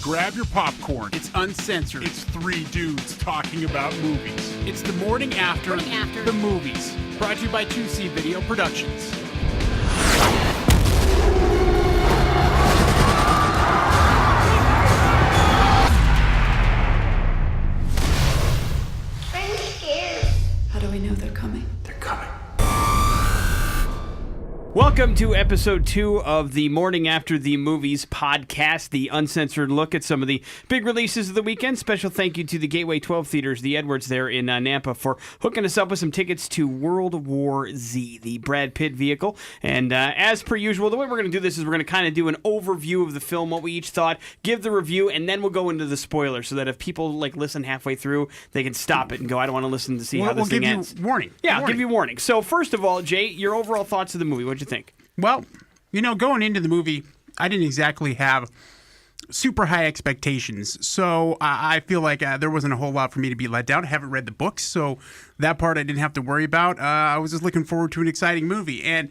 grab your popcorn. It's uncensored. It's three dudes talking about movies. It's the morning after the movies. Brought to you by 2C Video Productions. I'm scared. How do we know they're coming? They're coming. Welcome to episode 2 of the Morning After the Movies podcast, the uncensored look at some of the big releases of the weekend. Special thank you to the Gateway 12 Theaters, the Edwards there in Nampa, for hooking us up with some tickets to World War Z, the Brad Pitt vehicle. And as per usual, the way we're going to do this is we're going to kind of do an overview of the film, what we each thought, give the review, and then we'll go into the spoilers so that if people listen halfway through, they can stop it and go, I don't want to listen to see how this thing ends. We'll give you warning. Yeah, I'll give you warning. So first of all, Jay, your overall thoughts of the movie. What'd you think? Well, going into the movie, I didn't exactly have super high expectations. So I feel like there wasn't a whole lot for me to be let down. I haven't read the books, so that part I didn't have to worry about. I was just looking forward to an exciting movie. And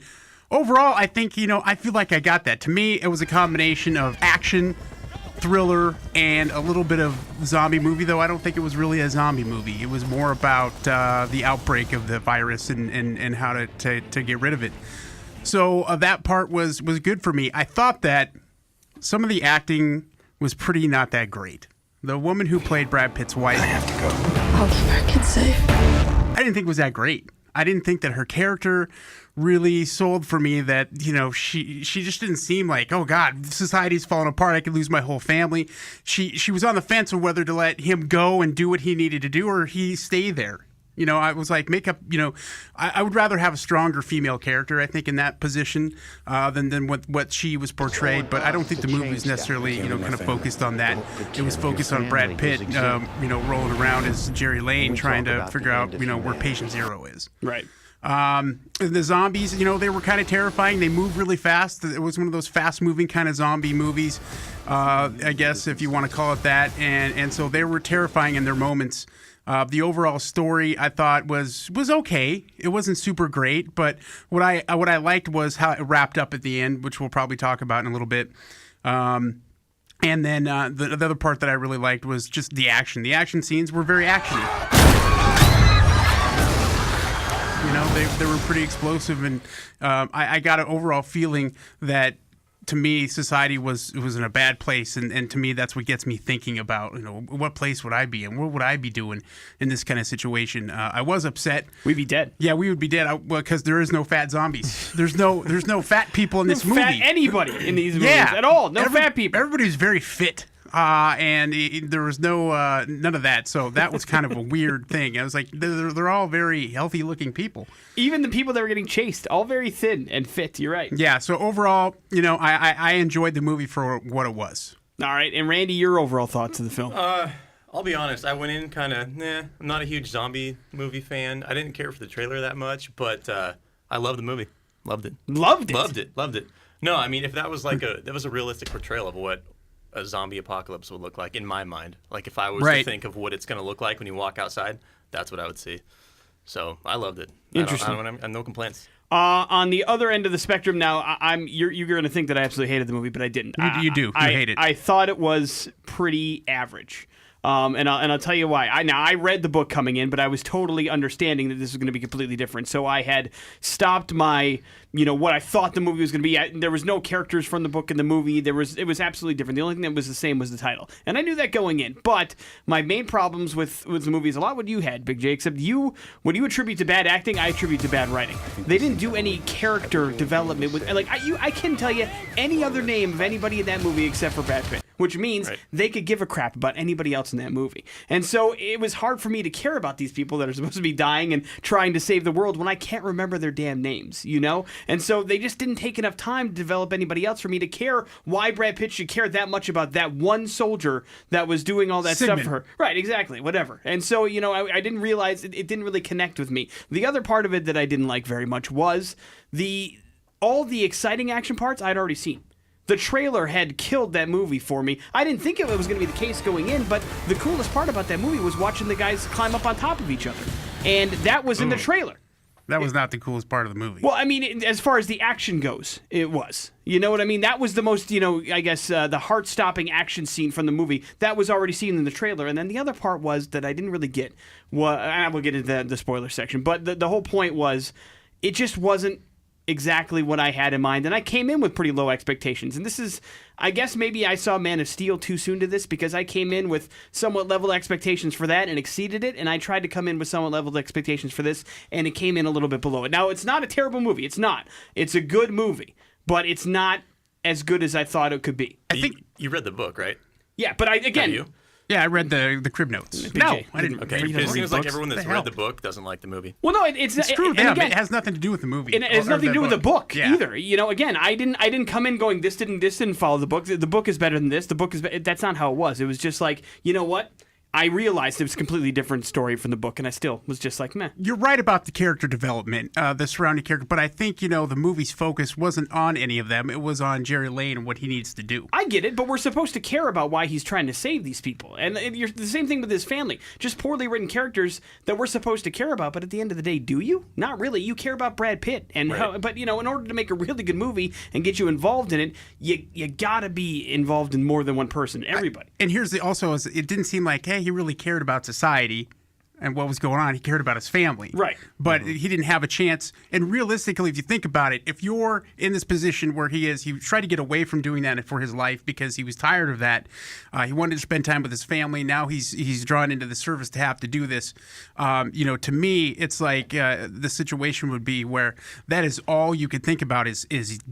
overall, I think, I feel like I got that. To me, it was a combination of action, thriller, and a little bit of zombie movie, though I don't think it was really a zombie movie. It was more about the outbreak of the virus and how to get rid of it. So that part was good for me. I thought that some of the acting was pretty not that great. The woman who played Brad Pitt's wife, I have to go. I'll keep our kids safe. I didn't think was that great. I didn't think that her character really sold for me that, she just didn't seem like, oh God, society's falling apart. I could lose my whole family. She was on the fence of whether to let him go and do what he needed to do or he stay there. I was like, I would rather have a stronger female character, I think, in that position than what she was portrayed. But I don't think the movie was necessarily, kind of focused on that. It was focused on Brad Pitt, rolling around as Jerry Lane, trying to figure out, where patient zero is. Right. The zombies, they were kind of terrifying. They moved really fast. It was one of those fast-moving kind of zombie movies, I guess, if you want to call it that. And so they were terrifying in their moments. The overall story I thought was okay. It wasn't super great, but what I liked was how it wrapped up at the end, which we'll probably talk about in a little bit. And then the other part that I really liked was just the action. The action scenes were very actiony. They were pretty explosive, and I got an overall feeling that, to me, society was in a bad place, and to me, that's what gets me thinking about, what place would I be in? What would I be doing in this kind of situation? I was upset. We'd be dead. Yeah, we would be dead because there is no fat zombies. There's no fat people in this movie. Fat anybody in these movies at all. No fat people. Everybody's very fit. And there was none of that, so that was kind of a weird thing. I was like, they're all very healthy-looking people. Even the people that were getting chased, all very thin and fit. You're right. Yeah. So overall, I enjoyed the movie for what it was. All right, and Randy, your overall thoughts of the film? I'll be honest. I went in kind of, I'm not a huge zombie movie fan. I didn't care for the trailer that much, but I loved the movie. Loved it. Loved it. Loved it. No, I mean, if that was that was a realistic portrayal of what a zombie apocalypse would look like in my mind. Like if I was to think of what it's going to look like when you walk outside, that's what I would see. So I loved it. Interesting. I have no complaints. On the other end of the spectrum now, you're going to think that I absolutely hated the movie, but I didn't. You do. You hate it. I thought it was pretty average. And I'll tell you why. I read the book coming in, but I was totally understanding that this was going to be completely different. So I had stopped my, what I thought the movie was going to be. There was no characters from the book in the movie. It was absolutely different. The only thing that was the same was the title, and I knew that going in. But my main problems with the movie is a lot what you had, Big J. Except what you attribute to bad acting, I attribute to bad writing. They didn't do any character development with I can tell you any other name of anybody in that movie except for Brad Pitt. Which means they could give a crap about anybody else in that movie. And so it was hard for me to care about these people that are supposed to be dying and trying to save the world when I can't remember their damn names, And so they just didn't take enough time to develop anybody else for me to care why Brad Pitt should care that much about that one soldier that was doing all that stuff for her. Right, exactly, whatever. And so, I didn't realize it didn't really connect with me. The other part of it that I didn't like very much was all the exciting action parts I'd already seen. The trailer had killed that movie for me. I didn't think it was going to be the case going in, but the coolest part about that movie was watching the guys climb up on top of each other. And that was in the trailer. That was not the coolest part of the movie. Well, I mean, as far as the action goes, it was. You know what I mean? That was the most, I guess, the heart-stopping action scene from the movie. That was already seen in the trailer. And then the other part was that I didn't really get. Well, I will get into the spoiler section. But the whole point was, it just wasn't exactly what I had in mind. And I came in with pretty low expectations. And this is, I guess maybe I saw Man of Steel too soon to this because I came in with somewhat level expectations for that and exceeded it. And I tried to come in with somewhat level expectations for this, and it came in a little bit below it. Now, it's not a terrible movie. It's not. It's a good movie, but it's not as good as I thought it could be. I think you read the book, right? Yeah, but again. Have you? Yeah, I read the crib notes. No, I didn't. Okay, read it seems like books. everyone that's What the read the hell? book doesn't like the movie. Well, no, it's Screw and them. again, It has nothing to do with the movie. and it has or nothing to do with the book Yeah. either. Again, I didn't come in going this didn't follow the book. The book is better than this. The book is that's not how it was. It was just like, you know what? I realized it was a completely different story from the book, and I still was just like, meh. You're right about the character development, the surrounding character, but I think, the movie's focus wasn't on any of them. It was on Jerry Lane and what he needs to do. I get it, but we're supposed to care about why he's trying to save these people. And you're the same thing with his family. Just poorly written characters that we're supposed to care about, but at the end of the day, do you? Not really. You care about Brad Pitt. And Right. but in order to make a really good movie and get you involved in it, you got to be involved in more than one person, everybody. And here's it didn't seem like, hey, he really cared about society and what was going on. He cared about his family. Right. But he didn't have a chance. And realistically, if you think about it, if you're in this position where he is, he tried to get away from doing that for his life because he was tired of that. He wanted to spend time with his family. Now he's drawn into the service to have to do this. To me, it's like the situation would be where that is all you could think about is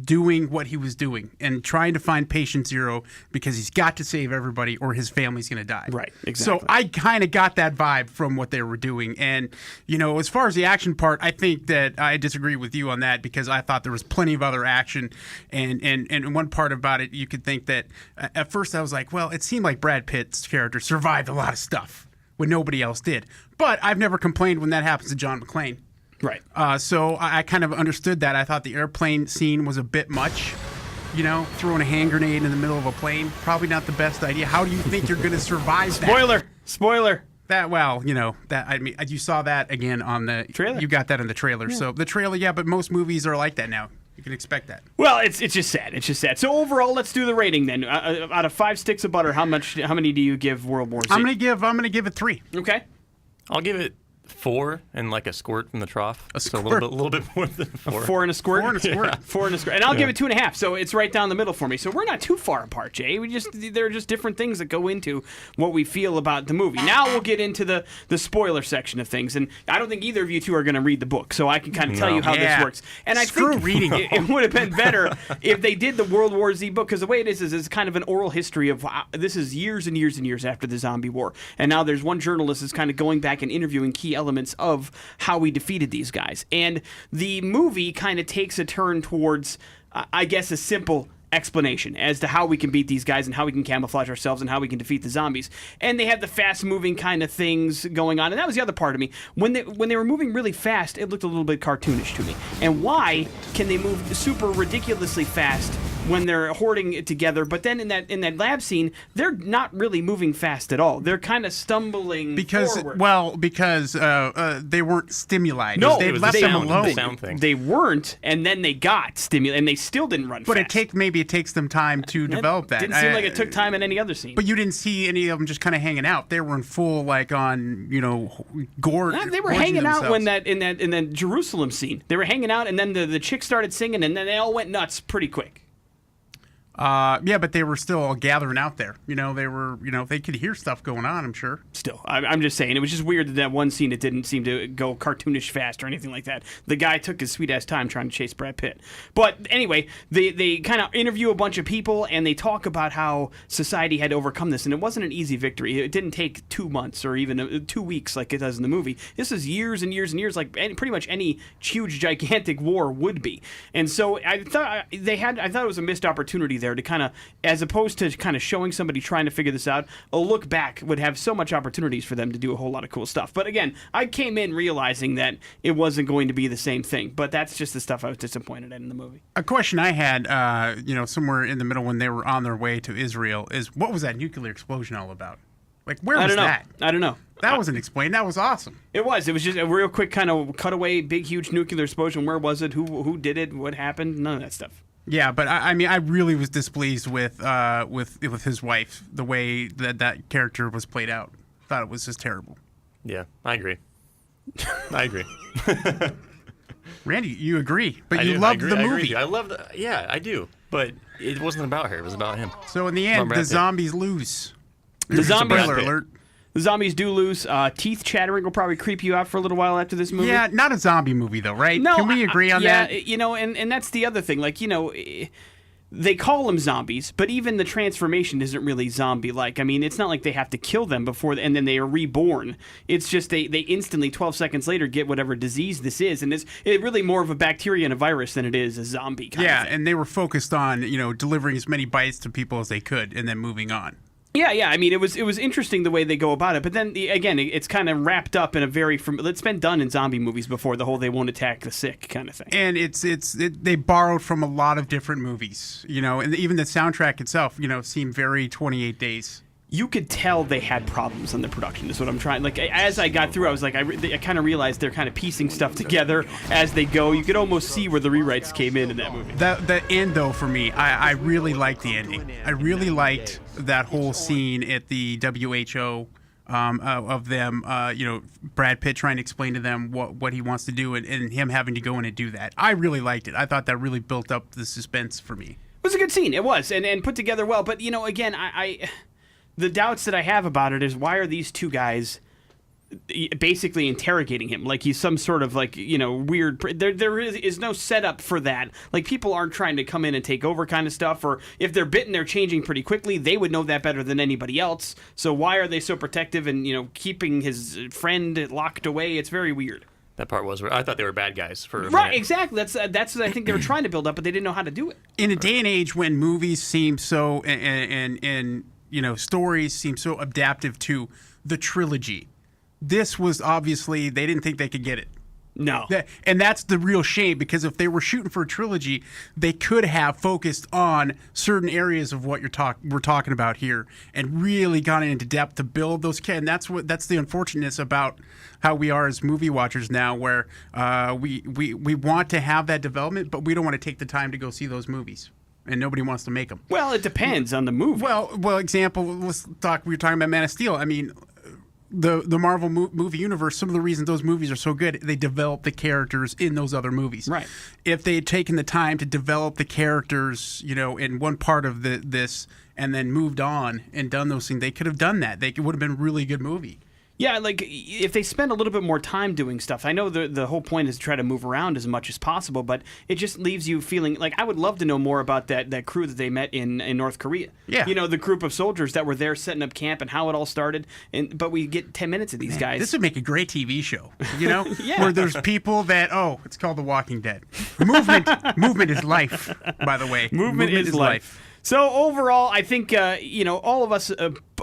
doing what he was doing and trying to find patient zero because he's got to save everybody or his family's going to die. Right, exactly. So I kind of got that vibe from what they were doing. And, as far as the action part, I think that I disagree with you on that because I thought there was plenty of other action. And one part about it, you could think that at first I was like, well, it seemed like Brad Pitt's character survived a lot of stuff when nobody else did. But I've never complained when that happens to John McClane. Right. So I kind of understood that. I thought the airplane scene was a bit much. Throwing a hand grenade in the middle of a plane, probably not the best idea. How do you think you're going to survive that? Spoiler. You saw that again on the trailer. You got that in the trailer. Yeah. So the trailer, yeah, but most movies are like that now. You can expect that. Well, it's just sad. It's just sad. So overall, let's do the rating then. Out of 5 sticks of butter, how many do you give World War Z? I'm gonna give it 3. Okay. I'll give it 4 and like a squirt from the trough. So a little bit more than 4. 4 and a squirt. 4 and a squirt. Yeah. 4 and a squirt. And I'll give it 2.5. So it's right down the middle for me. So we're not too far apart, Jay. There are just different things that go into what we feel about the movie. Now we'll get into the spoiler section of things. And I don't think either of you two are going to read the book, so I can kind of tell you how this works. And I think reading it would have been better if they did the World War Z book, because the way it is it's kind of an oral history of this is years and years and years after the zombie war. And now there's one journalist that's kind of going back and interviewing key elements of how we defeated these guys. And the movie kind of takes a turn towards, I guess, a simple explanation as to how we can beat these guys and how we can camouflage ourselves and how we can defeat the zombies. And they had the fast-moving kind of things going on. And that was the other part of me. When they were moving really fast, it looked a little bit cartoonish to me. And why can they move super ridiculously fast when they're hoarding it together, but then in that lab scene, they're not really moving fast at all. They're kind of stumbling forward. Because they weren't stimuli. No, they left them alone. Sound thing. They weren't, and then they got stimuli, and they still didn't run But fast. it takes them time to develop that. Didn't seem like it took time in any other scene. But you didn't see any of them just kind of hanging out. They were in full gore. They were hanging out when in that Jerusalem scene. They were hanging out, and then the chick started singing, and then they all went nuts pretty quick. Yeah, but they were still all gathering out there. They were, they could hear stuff going on, I'm sure. Still, I'm just saying, it was just weird that one scene, it didn't seem to go cartoonish fast or anything like that. The guy took his sweet-ass time trying to chase Brad Pitt. But anyway, they kind of interview a bunch of people, and they talk about how society had overcome this, and it wasn't an easy victory. It didn't take 2 months or even 2 weeks like it does in the movie. This is years and years and years, like pretty much any huge, gigantic war would be. And so I thought it was a missed opportunity there to kind of, as opposed to kind of showing somebody trying to figure this out, a look back would have so much opportunities for them to do a whole lot of cool stuff. But again, I came in realizing that it wasn't going to be the same thing. But that's just the stuff I was disappointed in the movie. A question I had, somewhere in the middle when they were on their way to Israel is, what was that nuclear explosion all about? Like, where I was don't know. that? I don't know. That wasn't explained. That was awesome. It was just a real quick kind of cutaway, big, huge nuclear explosion. Where was it? Who did it? What happened? None of that stuff. Yeah, but I mean, I really was displeased with his wife, the way that character was played out. Thought it was just terrible. Yeah, I agree. I agree. Randy, you agree, but I you do. loved I agree. the I agree movie. with you. I love the. Yeah, I do. But it wasn't about her. It was about him. So in the end, Brad the Pitt. zombies lose. The zombies- Spoiler alert. The zombies do lose. Teeth chattering will probably creep you out for a little while after this movie. Yeah, not a zombie movie though, right? No, Can we agree on yeah, that? you know, and that's the other thing. Like, you know, they call them zombies, but even the transformation isn't really zombie-like. I mean, it's not like they have to kill them before, and then they are reborn. It's just they instantly, 12 seconds later, get whatever disease this is, and it's really more of a bacteria and a virus than it is a zombie kind of Yeah, thing. and they were focused on delivering as many bites to people as they could, and then moving on. Yeah. I mean, it was interesting the way they go about it, but then again, it's kind of wrapped up in a very it's been done in zombie movies before. The whole they won't attack the sick kind of thing. And they borrowed from a lot of different movies, and even the soundtrack itself, seemed very 28 Days. You could tell they had problems on the production. Is what I'm trying. Like as I got through, I was like, I kind of realized they're kind of piecing stuff together as they go. You could almost see where the rewrites came in that movie. The end, though, for me, I really liked the ending. I really liked that whole scene at the WHO of them, Brad Pitt trying to explain to them what he wants to do and him having to go in and do that. I really liked it. I thought that really built up the suspense for me. It was a good scene. It was, and put together well. But again, the doubts that I have about it is why are these two guys basically interrogating him like he's some sort of weird. There is no setup for that. Like people aren't trying to come in and take over kind of stuff. Or if they're bitten, they're changing pretty quickly. They would know that better than anybody else. So why are they so protective and keeping his friend locked away? It's very weird. That part was where I thought they were bad guys for a Right, minute. exactly. That's what I think they were trying to build up, but they didn't know how to do it. In a day and age when movies seem so and stories seem so adaptive to the trilogy, this was obviously they didn't think they could get it. No. And that's the real shame, because if they were shooting for a trilogy, they could have focused on certain areas of what we're talking about here and really gone into depth to build those. And that's the unfortunateness about how we are as movie watchers now, where we want to have that development, but we don't want to take the time to go see those movies. And nobody wants to make them. Well, it depends on the movie. Well, example, let's talk. We were talking about Man of Steel. I mean, the Marvel movie universe, some of the reasons those movies are so good, they develop the characters in those other movies. Right. If they had taken the time to develop the characters, in one part of this and then moved on and done those things, they could have done that. It would have been a really good movie. Yeah, like if they spend a little bit more time doing stuff. I know the whole point is to try to move around as much as possible, but it just leaves you feeling like I would love to know more about that crew that they met in North Korea. Yeah. The group of soldiers that were there setting up camp and how it all started. But we get 10 minutes of these guys. This would make a great TV show, Yeah. where there's people that, it's called The Walking Dead. Movement is life, by the way. Movement is life. So overall, I think all of us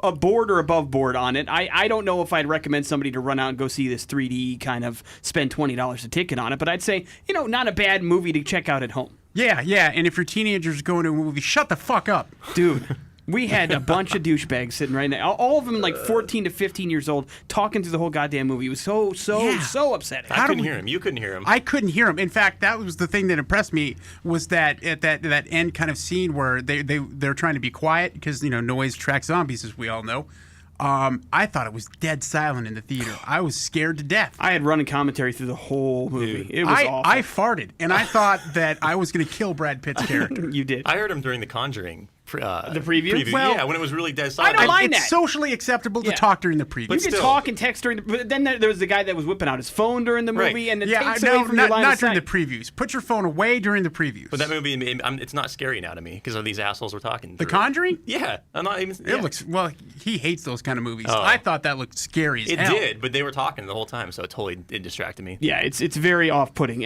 aboard or above board on it. I don't know if I'd recommend somebody to run out and go see this 3D kind of spend $20 a ticket on it, but I'd say not a bad movie to check out at home. Yeah, and if your teenager's going to a movie, shut the fuck up. Dude, we had a bunch of douchebags sitting right now. All of them like 14 to 15 years old talking through the whole goddamn movie. It was so upsetting. I couldn't hear him. You couldn't hear him. I couldn't hear him. In fact, that was the thing that impressed me, was that at that end kind of scene where they're trying to be quiet because noise attracts zombies, as we all know. I thought it was dead silent in the theater. I was scared to death. I had running commentary through the whole movie. Dude. It was awful. I farted, and I thought that I was going to kill Brad Pitt's character. You did. I heard him during The Conjuring. The preview? Well, yeah, when it was really dead I silent. don't mind It's that. socially acceptable to Yeah. talk during the preview. You can still. talk and text during but then there was the guy that was whipping out his phone during the movie, Right. and it Yeah, takes away from your line not of during sight. the previews. Put your phone away during the previews. But that movie, it's not scary now to me because of these assholes we're talking. The through. Conjuring? Yeah, I'm not even. It looks, he hates those kind of movies. Oh. I thought that looked scary as It hell. did, but they were talking the whole time, so it distracted me. Yeah, it's very off-putting,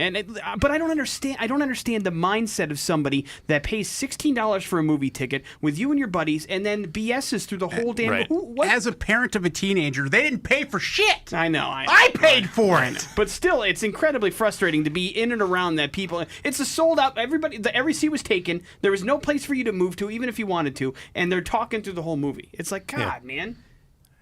but I don't understand. I don't understand the mindset of somebody that pays $16 for a movie ticket with you and your buddies, and then BS's through the whole damn. Right. What? As a parent of a teenager, they didn't pay for shit. I know. I paid for it. But still, it's incredibly frustrating to be in and around that people. It's a sold out. Every seat was taken. There was no place for you to move to, even if you wanted to, and they're talking through the whole movie. It's like, God, man.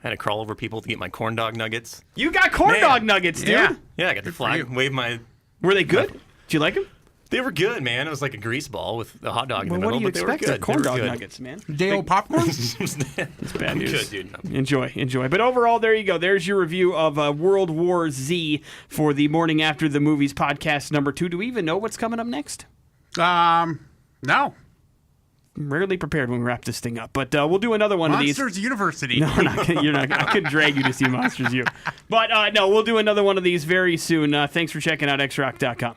Had to crawl over people to get my corn dog nuggets. You got corn dog nuggets, dude. Yeah. Yeah, I got the flag, wave my. Were they good? Did you like them? They were good, man. It was like a grease ball with a hot dog in Well, the what middle, do you but they were expect? They're good. corn They were dog good. nuggets, man. Day old popcorn? It's bad news. Good, dude. Enjoy. But overall, there you go. There's your review of World War Z for the Morning After the Movies podcast number 2. Do we even know what's coming up next? No. I'm rarely prepared when we wrap this thing up, but we'll do another one of these. Monsters University. No, you're not. I could drag you to see Monsters U. But no, we'll do another one of these very soon. Thanks for checking out xrock.com.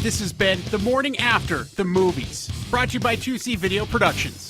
This has been The Morning After the Movies, brought to you by 2C Video Productions.